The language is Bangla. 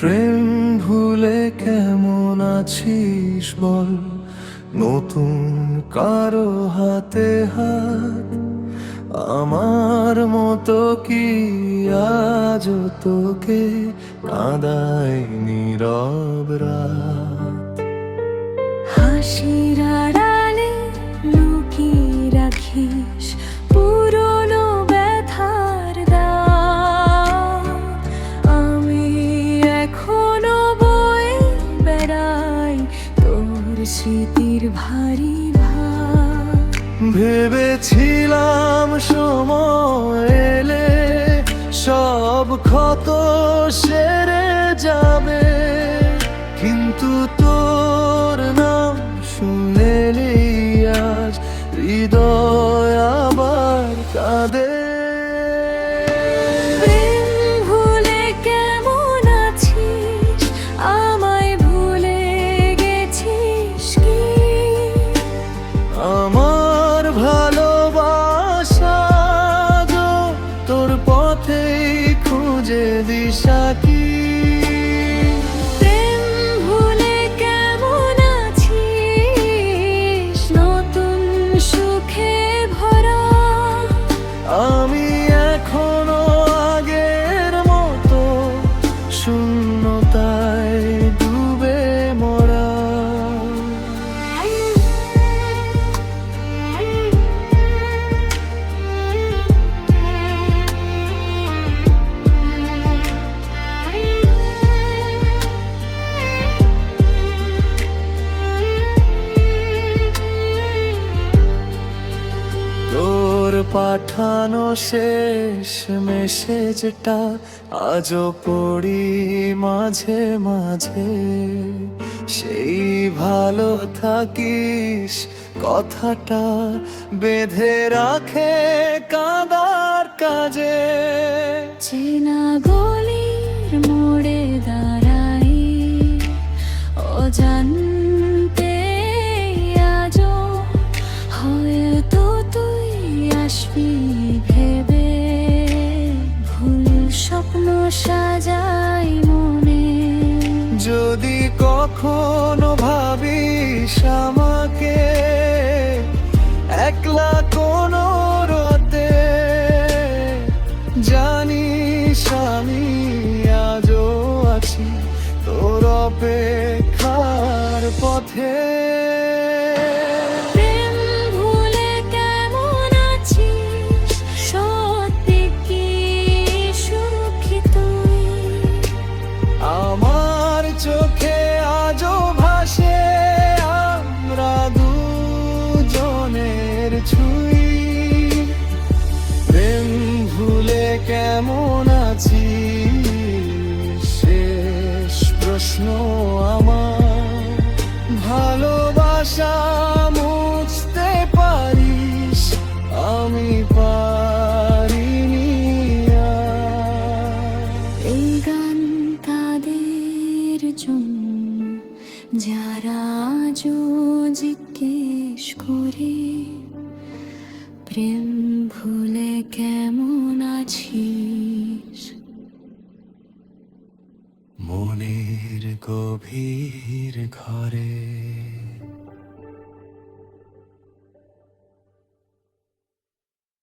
প্রেম ভুলে কেমন আছিস বল, নতুন কারো হাতে হাত। আমার মতো কি আজ তোকে কাঁদায় নীরব রাত? হাসির আড়ালে লুকিয়ে রাখিস পুরনো ব্যথার দাগ। আমি এখনো বয়ে বেড়াই তোর স্মৃতির ভারী ভার। ভেবেছিলাম সময় এলে সব ক্ষত সেরে যাবে, কিন্তু তোর নাম শুনলেই আজ হৃদয় আবার কাঁদে। প্রেম ভুলে কেমন আছিস, আমায় ভুলে গেছিস কি? আমার ভালোবাসা গো, তোর পথেই খুঁজে দিশা কি? প্রেম ভুলে কেমন আছিস, নতুন সুখে ভরা। আমি এখনো আগের মতো শূন্যতায় ডুবে মরা। তোর পাঠানো শেষ মেসেজটা আজও পড়ি মাঝে মাঝে। সেই ভালো থাকিস কথাটা বেঁধে রাখে কাঁদার কাজে। চেনা গলির মোড়ে দাঁড়াই অজান্তে আজও, হয়তো তুই আসবি ভেবে ভুল স্বপ্ন সাজাই মনে। যদি কখনো ভাবিস আমাকে একলা কোনো রাতে, জানিস আমি আজও আছি তোর অপেক্ষার পথে। প্রেম ভুলে কেমন আছিস, সত্যি কি সুখী তুই? আমার চোখে আজও ভাসে আমরা দুজনের ছুঁই। প্রেম ভুলে কেমন আছিস, শেষ প্রশ্ন আমার। ভালোবাসা মুছতে পারিস, আমি পারিনি আর। এই গান তাদের জন্য যারা আজও জিজ্ঞেস করে প্রেম ভুলে কেমন আছিস। মনের গভীর ঘরে।